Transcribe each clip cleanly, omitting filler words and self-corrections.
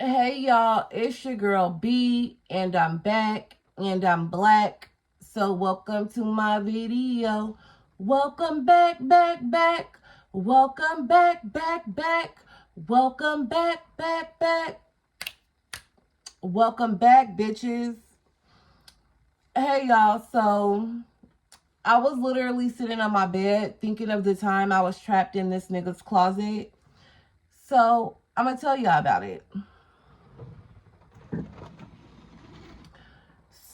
Hey y'all, it's your girl B, and I'm back, and I'm black. So welcome to my video. Welcome back, back, back. Welcome back, back, back. Welcome back, back, back. Welcome back, bitches. Hey y'all, so I was literally sitting on my bed thinking of the time I was trapped in this nigga's closet. So I'm gonna tell y'all about it.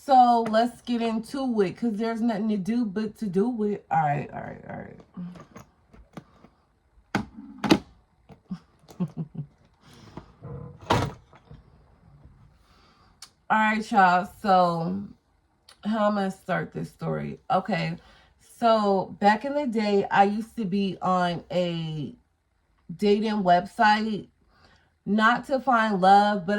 So let's get into it because there's nothing to do but to do it. All right, all right, all right. All right, y'all. So how am I gonna start this story? Okay. So back in the day, I used to be on a dating website, not to find love, but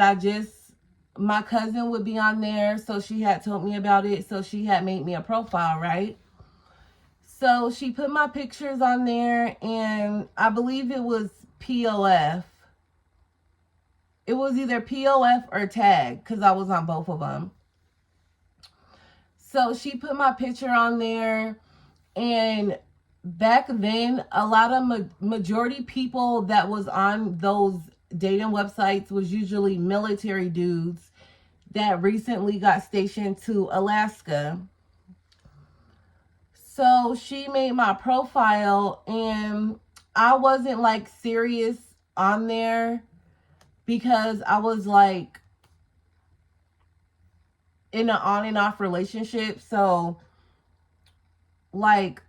my cousin would be on there, so she had told me about it. So she had made me a profile, right? So she put my pictures on there, and I believe it was POF. It was either POF or tag because I was on both of them. So she put my picture on there, and back then, a lot of majority people that was on those dating websites was usually military dudes that recently got stationed to Alaska. So she made my profile, and I wasn't like serious on there because I was like in an on and off relationship. So, like,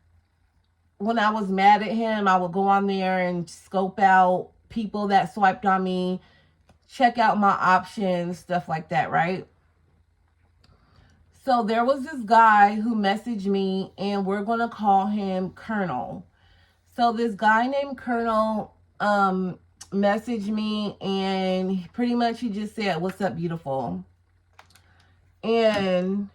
when I was mad at him, I would go on there and scope out people that swiped on me, check out my options, stuff like that, right? So there was this guy who messaged me, and we're gonna call him Colonel. So this guy named Colonel messaged me, and pretty much he just said, "What's up, beautiful?" And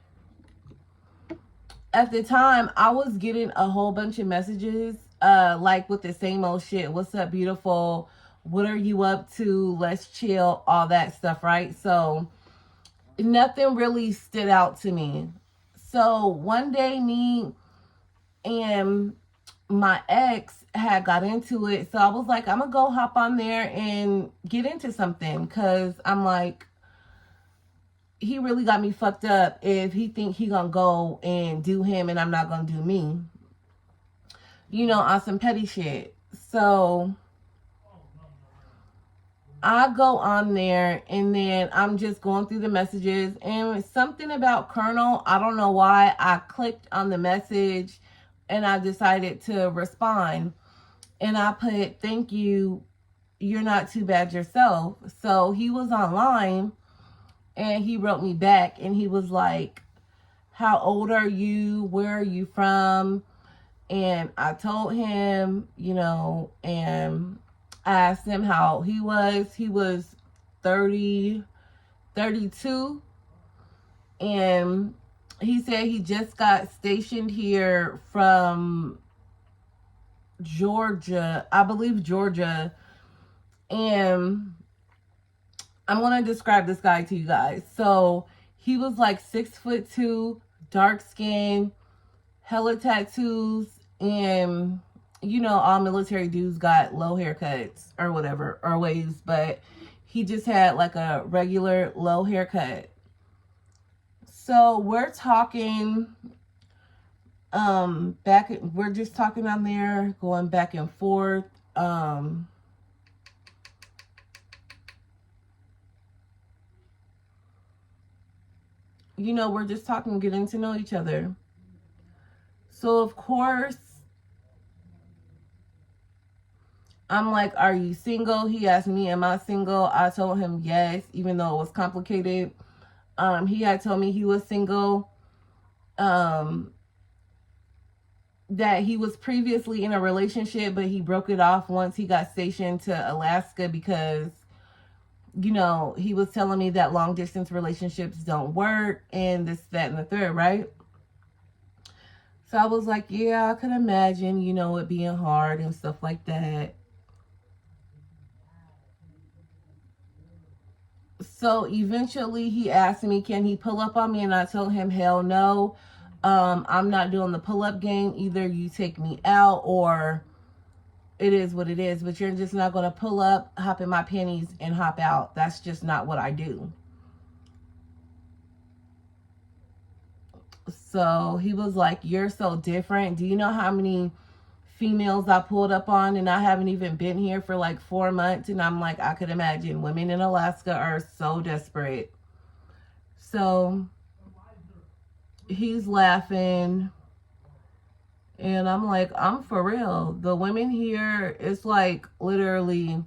at the time, I was getting a whole bunch of messages, like with the same old shit. "What's up, beautiful? What are you up to? Let's chill," all that stuff, right? So nothing really stood out to me. So one day, me and my ex had got into it. So I was like, I'm gonna go hop on there and get into something, because I'm like, he really got me fucked up if he think he gonna go and do him and I'm not gonna do me, on some petty shit. So I go on there, and then I'm just going through the messages, and something about Colonel, I don't know why, I clicked on the message and I decided to respond. And I put, "Thank you, you're not too bad yourself." So he was online, and he wrote me back, and he was like, "How old are you? Where are you from?" And I told him, and I asked him how he was. He was 30, 32. And he said he just got stationed here from Georgia, I believe Georgia. And I'm going to describe this guy to you guys. So he was like 6'2", dark skin, hella tattoos, and all military dudes got low haircuts or whatever, or waves, but he just had like a regular low haircut. So we're talking we're just talking on there, going back and forth. We're just talking, getting to know each other. So of course, I'm like, "Are you single?" He asked me, "Am I single?" I told him yes, even though it was complicated. He had told me he was single. Um, that he was previously in a relationship, but he broke it off once he got stationed to Alaska because, he was telling me that long distance relationships don't work and this, that, and the third, right? So I was like, yeah, I could imagine, it being hard and stuff like that. So eventually he asked me, can he pull up on me? And I told him, hell no. I'm not doing the pull up game. Either you take me out or it is what it is. But you're just not going to pull up, hop in my panties, and hop out. That's just not what I do. So he was like, you're so different. Do you know how many females I pulled up on, and I haven't even been here for like 4 months? And I'm like, I could imagine. Women in Alaska are so desperate. So he's laughing, and I'm like, I'm for real. The women here, it's like literally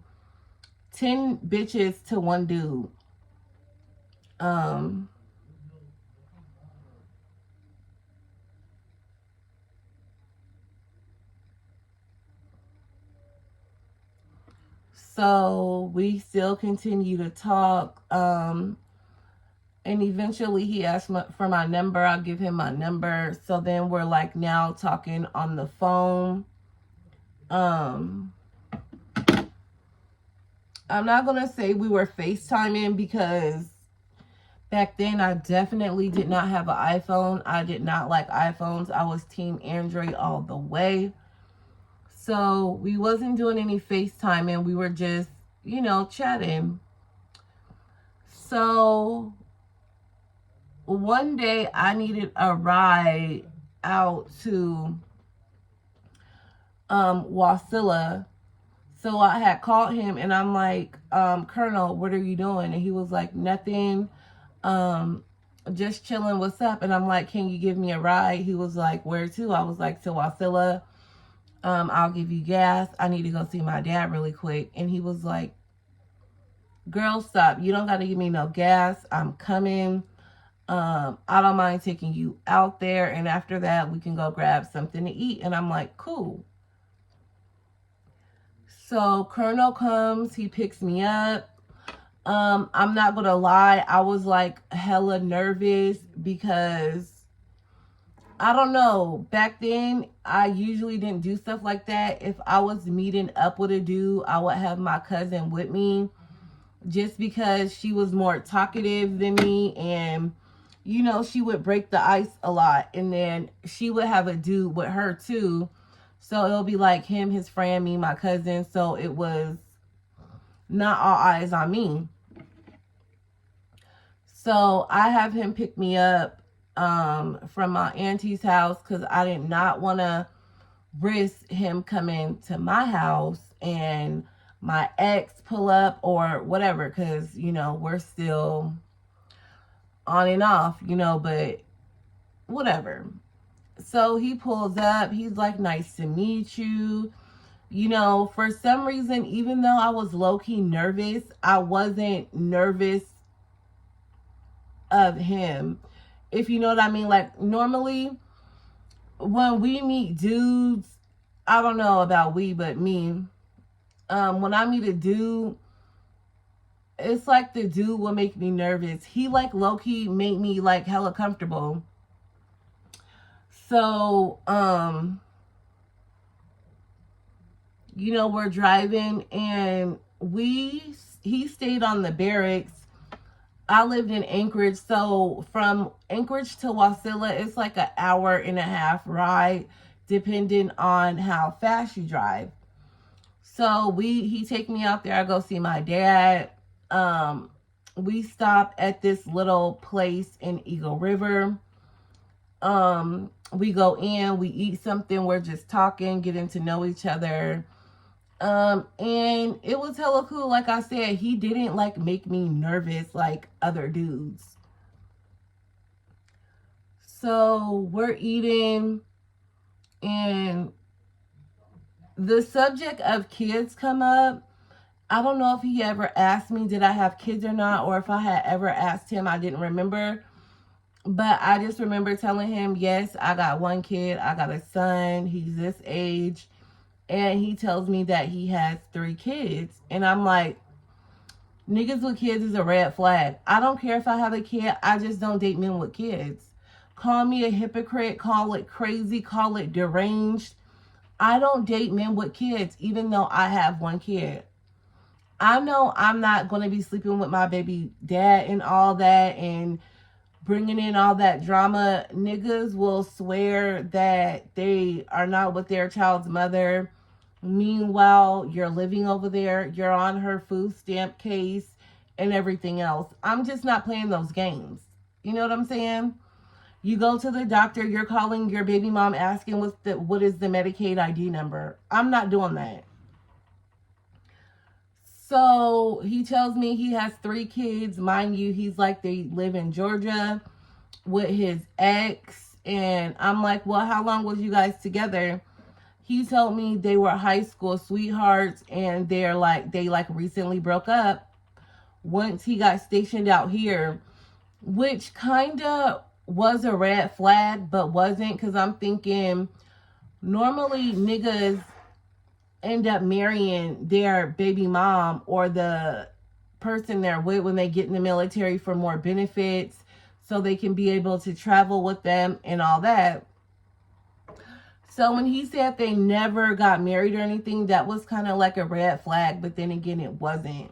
10 bitches to one dude. So we still continue to talk. And eventually he asked for my number. I'll give him my number. So then we're like now talking on the phone. I'm not going to say we were FaceTiming because back then I definitely did not have an iPhone. I did not like iPhones. I was team Android all the way. So we wasn't doing any FaceTiming. We were just, chatting. So one day I needed a ride out to Wasilla. So I had called him and I'm like, Colonel, what are you doing? And he was like, nothing. Just chilling. What's up? And I'm like, can you give me a ride? He was like, where to? I was like, to Wasilla. I'll give you gas. I need to go see my dad really quick. And he was like, girl, stop. You don't got to give me no gas. I'm coming. I don't mind taking you out there. And after that, we can go grab something to eat. And I'm like, cool. So Colonel comes. He picks me up. I'm not going to lie. I was like hella nervous because I don't know. Back then, I usually didn't do stuff like that. If I was meeting up with a dude, I would have my cousin with me just because she was more talkative than me. And, she would break the ice a lot. And then she would have a dude with her too. So it'll be like him, his friend, me, my cousin. So it was not all eyes on me. So I have him pick me up from my auntie's house because I did not want to risk him coming to my house and my ex pull up or whatever because, we're still on and off, but whatever. So he pulls up. He's like, nice to meet you. For some reason, even though I was low-key nervous, I wasn't nervous of him. If you know what I mean. Like, normally, when we meet dudes, I don't know about we, but me, when I meet a dude, it's like the dude will make me nervous. He, like, low-key made me, like, hella comfortable. So, we're driving, and he stayed on the barracks. I lived in Anchorage, so from Anchorage to Wasilla, it's like an hour and a half ride, depending on how fast you drive. So he take me out there. I go see my dad. We stop at this little place in Eagle River. We go in, we eat something. We're just talking, getting to know each other. And it was hella cool. Like I said, he didn't like make me nervous like other dudes. So we're eating and the subject of kids come up. I don't know if he ever asked me, did I have kids or not? Or if I had ever asked him, I didn't remember. But I just remember telling him, yes, I got one kid. I got a son. He's this age. And he tells me that he has 3 kids. And I'm like, niggas with kids is a red flag. I don't care if I have a kid. I just don't date men with kids. Call me a hypocrite. Call it crazy. Call it deranged. I don't date men with kids, even though I have one kid. I know I'm not going to be sleeping with my baby dad and all that and bringing in all that drama. Niggas will swear that they are not with their child's mother. Meanwhile, you're living over there, you're on her food stamp case and everything else. I'm just not playing those games. You know what I'm saying? You go to the doctor, you're calling your baby mom asking what is the Medicaid ID number. I'm not doing that. So he tells me he has 3 kids. Mind you, he's like they live in Georgia with his ex. And I'm like, well, how long was you guys together? He told me they were high school sweethearts and they recently broke up once he got stationed out here, which kind of was a red flag, but wasn't, because I'm thinking normally niggas end up marrying their baby mom or the person they're with when they get in the military for more benefits so they can be able to travel with them and all that. So when he said they never got married or anything, that was kind of like a red flag, but then again, it wasn't.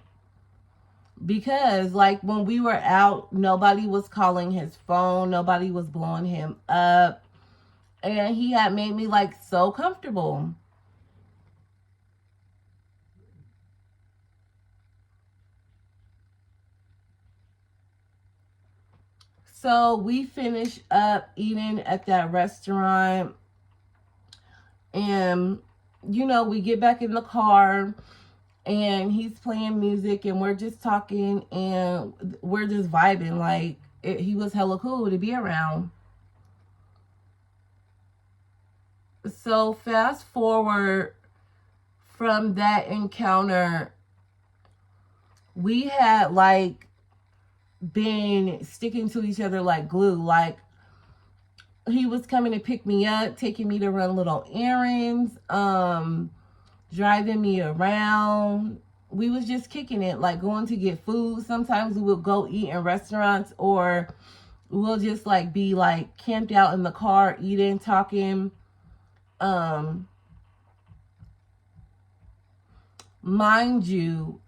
Because like when we were out, nobody was calling his phone, nobody was blowing him up, and he had made me like so comfortable. So we finish up eating at that restaurant, and we get back in the car and he's playing music and we're just talking and we're just vibing. Like he was hella cool to be around. So fast forward from that encounter, we had like been sticking to each other like glue. Like he was coming to pick me up, taking me to run little errands, driving me around. We was just kicking it, like going to get food. Sometimes we would go eat in restaurants, or we'll just like be like camped out in the car eating, talking. Mind you,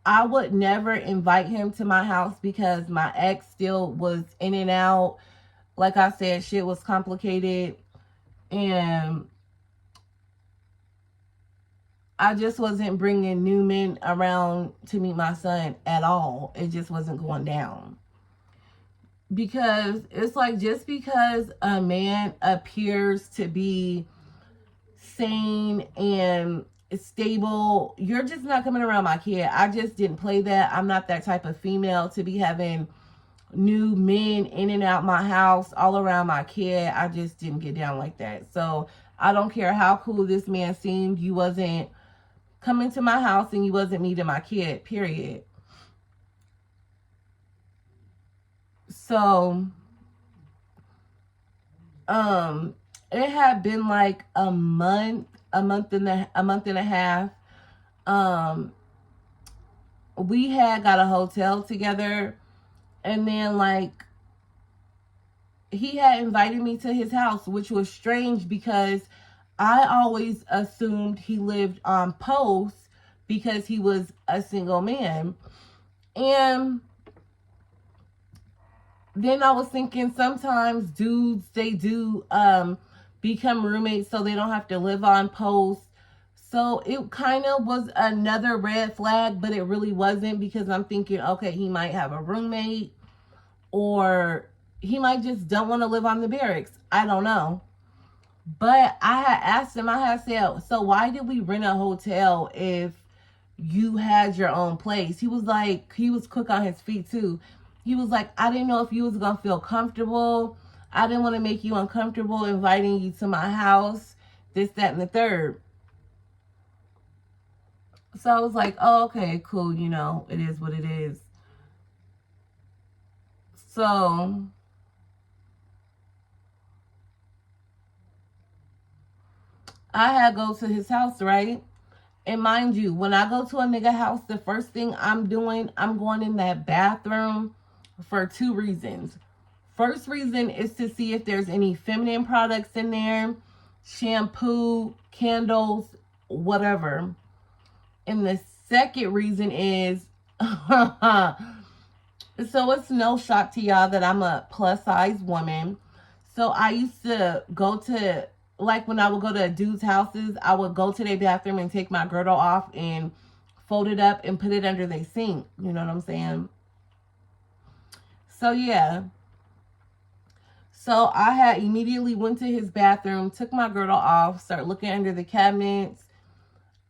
I would never invite him to my house because my ex still was in and out. Like I said, shit was complicated, and I just wasn't bringing new men around to meet my son at all. It just wasn't going down. Because it's like, just because a man appears to be sane and stable, you're just not coming around my kid. I just didn't play that. I'm not that type of female to be having new men in and out my house all around my kid. I just didn't get down like that. So I don't care how cool this man seemed, you wasn't coming to my house and you wasn't meeting my kid, period. So it had been like a month and a half. We had got a hotel together, and then like he had invited me to his house, which was strange because I always assumed he lived on post because he was a single man. And then I was thinking sometimes dudes, they do become roommates so they don't have to live on post. So it kind of was another red flag, but it really wasn't, because I'm thinking, okay, he might have a roommate, or he might just don't want to live on the barracks. I don't know. But I had asked him, I had said, so why did we rent a hotel if you had your own place? He was like, he was quick on his feet too. He was like, I didn't know if you was going to feel comfortable. I didn't want to make you uncomfortable inviting you to my house, this, that, and the third. So I was like, oh, okay, cool. It is what it is. So I had to go to his house, right? And mind you, when I go to a nigga house, the first thing I'm doing, I'm going in that bathroom for 2 reasons. First reason is to see if there's any feminine products in there, shampoo, candles, whatever. And the second reason is so it's no shock to y'all that I'm a plus size woman. So I used to go to, like when I would go to dudes' houses, I would go to their bathroom and take my girdle off and fold it up and put it under their sink. You know what I'm saying? So yeah. So I had immediately went to his bathroom, took my girdle off, started looking under the cabinets.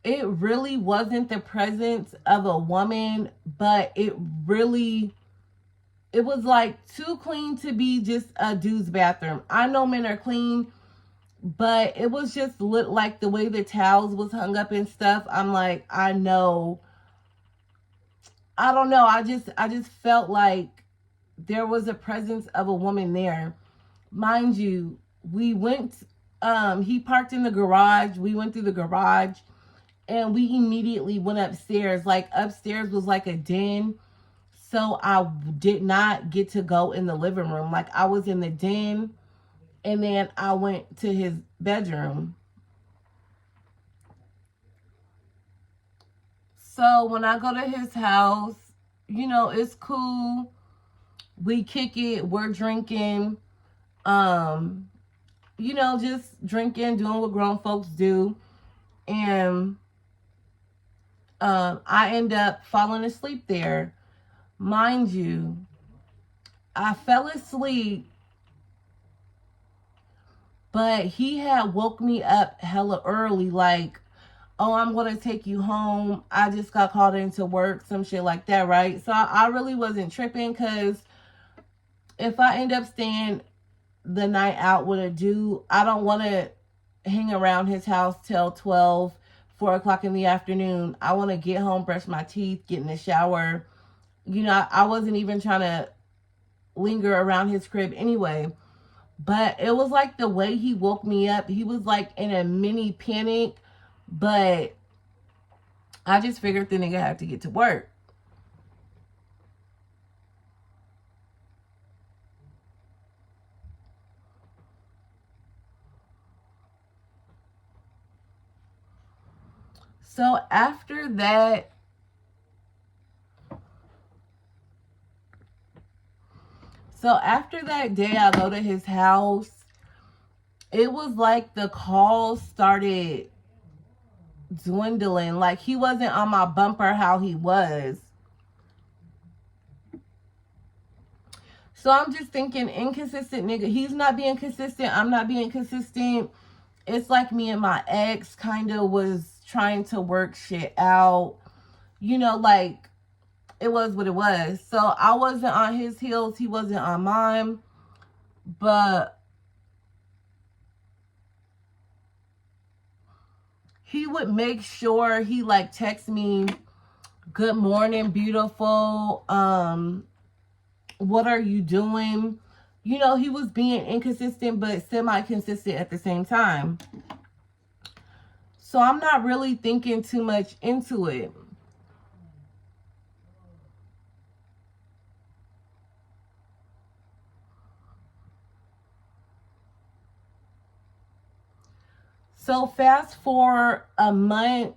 It really wasn't the presence of a woman, but it was like too clean to be just a dude's bathroom. I know men are clean, but it was just lit like the way the towels was hung up and stuff. I'm like, I know. I don't know. I just felt like there was a presence of a woman there. Mind you, we went he parked in the garage. We went through the garage and we immediately went upstairs. Like upstairs was like a den. So I did not get to go in the living room. Like I was in the den and then I went to his bedroom. So when I go to his house, you know, it's cool. We kick it, we're drinking. Um, you know, just drinking, doing what grown folks do. And I end up falling asleep there. Mind you, I fell asleep, but he had woke me up hella early, like, oh, I'm going to take you home. I just got called into work, some shit like that, right? So I really wasn't tripping because if I end up staying the night out with a dude, I don't want to hang around his house till 12, 4 o'clock in the afternoon. I want to get home, brush my teeth, get in the shower. You know, I wasn't even trying to linger around his crib anyway. But it was like the way he woke me up. He was like in a mini panic. But I just figured the nigga had to get to work. So after that, day, I go to his house. It was like the calls started dwindling. Like he wasn't on my bumper how he was. So I'm just thinking, inconsistent nigga. He's not being consistent. I'm not being consistent. It's like me and my ex kind of was trying to work shit out. You know, like it was what it was. So I wasn't on his heels. He wasn't on mine. But he would make sure he like text me, good morning, beautiful. What are you doing? You know, he was being inconsistent but semi-consistent at the same time. So I'm not really thinking too much into it. So fast forward a month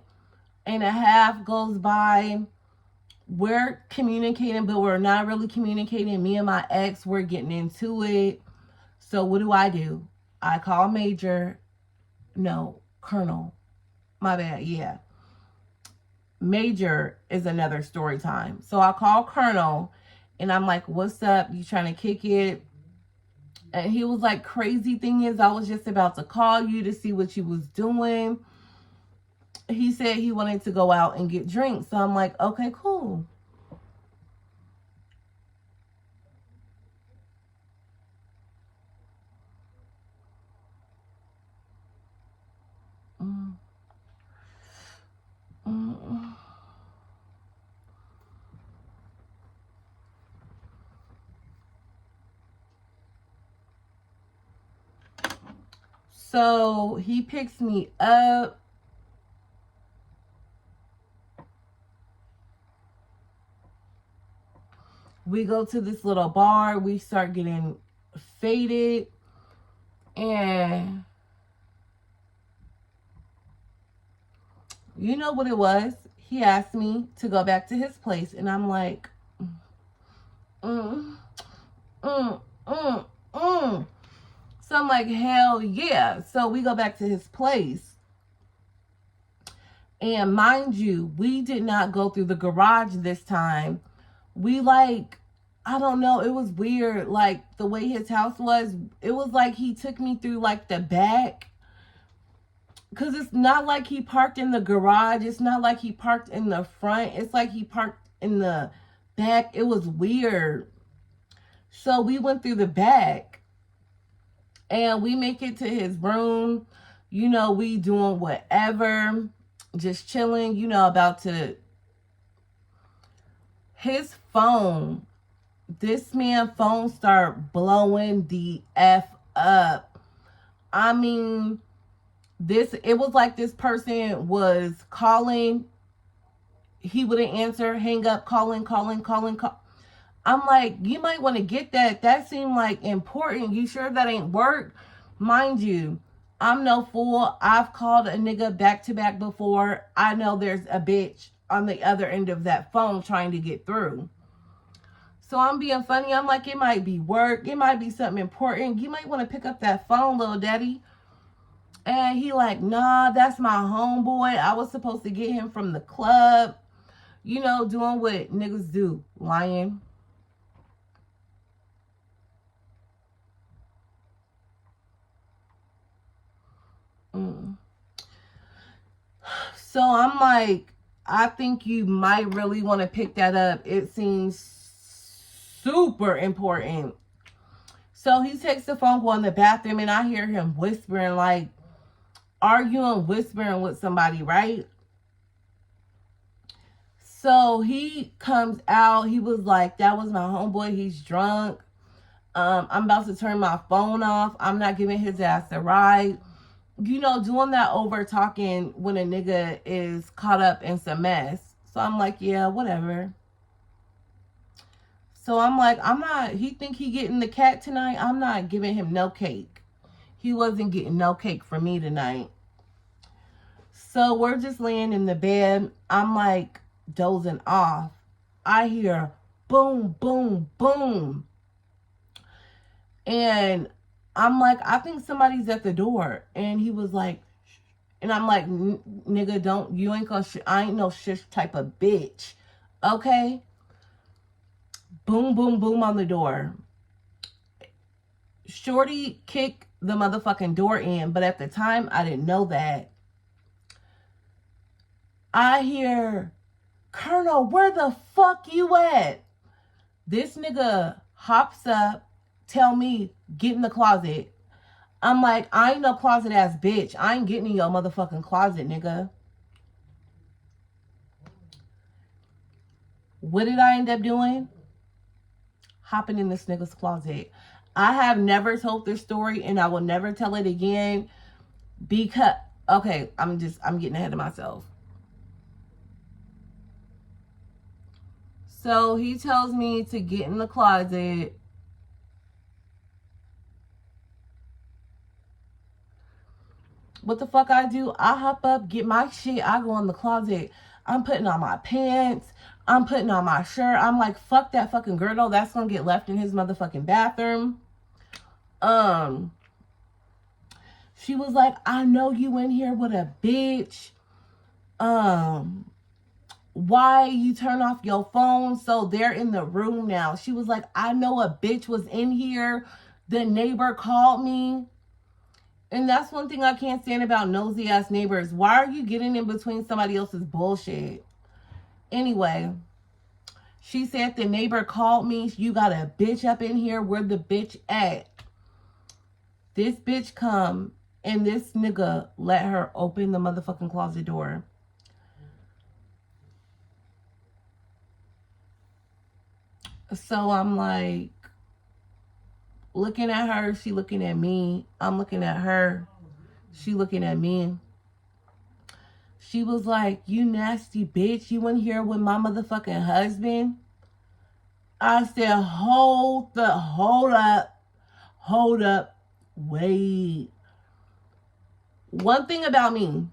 and a half goes by. We're communicating, but we're not really communicating. Me and my ex, we're getting into it. So what do? I call Major. No, Colonel. My bad. Yeah. Major is another story time. So I call Colonel and I'm like, what's up? You trying to kick it? And he was like, crazy thing is, I was just about to call you to see what you was doing. He said he wanted to go out and get drinks. So I'm like, okay, cool. Mm. Mm. So he picks me up. We go to this little bar. We start getting faded. And you know what it was? he asked me to go back to his place, and I'm like, mm, mm, mm, mm. So I'm like, hell yeah. So we go back to his place. And mind you, we did not go through the garage this time. We like, I don't know, it was weird. Like the way his house was, it was like he took me through like the back. Because it's not like he parked in the garage. It's not like he parked in the front. It's like he parked in the back. It was weird. So we went through the back. And we make it to his room. You know, we doing whatever. Just chilling. You know, about to... His phone. This man's phone start blowing the F up. I mean... it was like this person was calling. He wouldn't answer, hang up, calling. I'm like, you might want to get that. That seemed like important. You sure that ain't work? Mind you, I'm no fool. I've called a nigga back to back before. I know there's a bitch on the other end of that phone trying to get through. So I'm being funny. I'm like, it might be work. It might be something important. You might want to pick up that phone, little daddy. And he like, nah, that's my homeboy. I was supposed to get him from the club. You know, doing what niggas do. Lying. So I'm like, I think you might really want to pick that up. It seems super important. So he takes the phone call in the bathroom, and I hear him whispering, like, arguing, whispering with somebody, right? So he comes out. He was like, that was my homeboy. He's drunk. I'm about to turn my phone off. I'm not giving his ass a ride. You know, doing that over talking when a nigga is caught up in some mess. So I'm like, yeah, whatever. So I'm like, he think he getting the cat tonight? I'm not giving him no cake. He wasn't getting no cake for me tonight. So we're just laying in the bed. I'm like dozing off. I hear boom, boom, boom. And I'm like, I think somebody's at the door. And he was like, and I'm like, nigga, you ain't gonna, I ain't no shish type of bitch. Okay? Boom, boom, boom on the door. Shorty kicked the motherfucking door in, but at the time, I didn't know that. I hear, Colonel, where the fuck you at? This nigga hops up, tell me, get in the closet. I'm like, I ain't no closet ass bitch. I ain't getting in your motherfucking closet, nigga. What did I end up doing? Hopping in this nigga's closet. I have never told this story, and I will never tell it again because, okay, I'm getting ahead of myself. So he tells me to get in the closet. What the fuck I do? I hop up, get my shit. I go in the closet. I'm putting on my pants. I'm putting on my shirt. I'm like, fuck that fucking girdle. That's gonna get left in his motherfucking bathroom. She was like, I know you in here with a bitch. Why you turn off your phone? So they're in the room now. She was like, I know a bitch was in here. The neighbor called me. And that's one thing I can't stand about nosy ass neighbors. Why are you getting in between somebody else's bullshit? Anyway, she said the neighbor called me. You got a bitch up in here. Where the bitch at? This bitch come and this nigga let her open the motherfucking closet door. So I'm like, looking at her, she looking at me. I'm looking at her. She looking at me. She was like, you nasty bitch. You in here with my motherfucking husband? I said, hold up. Wait. One thing about me,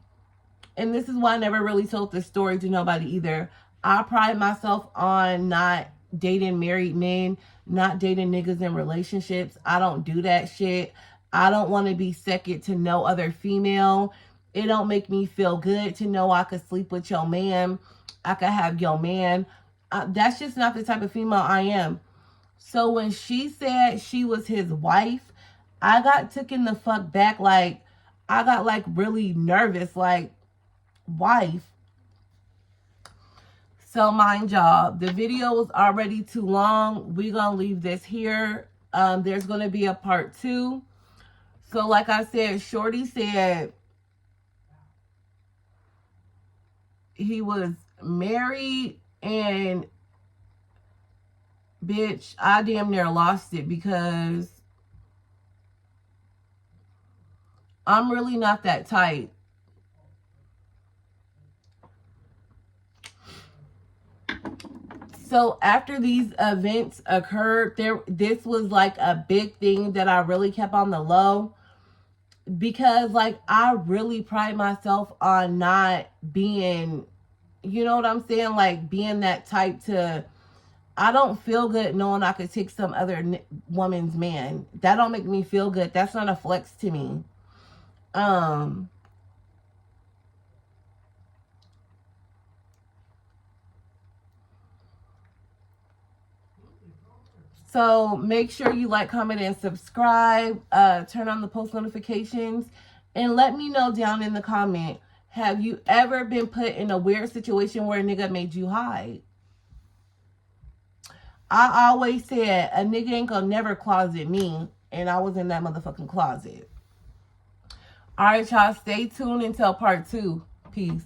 And this is why I never really told this story to nobody either. I pride myself on not dating married men, not dating niggas in relationships. I don't do that shit. I don't want to be second to no other female. It don't make me feel good to know I could sleep with your man. I could have your man. That's just not the type of female I am. So when she said she was his wife, I got taken the fuck back. Like, I got like really nervous. Like, wife. So mind y'all, the video was already too long. We're gonna leave this here. There's gonna be a part 2. So like I said, Shorty said he was married, and bitch, I damn near lost it because I'm really not that type. So after these events occurred, this was like a big thing that I really kept on the low, because like I really pride myself on not being, you know what I'm saying, like being that type to, I don't feel good knowing I could take some other woman's man. That don't make me feel good. That's not a flex to me. So make sure you like, comment, and subscribe. Turn on the post notifications. And let me know down in the comment, have you ever been put in a weird situation where a nigga made you hide? I always said a nigga ain't gonna never closet me. And I was in that motherfucking closet. Alright, y'all. Stay tuned until part 2. Peace.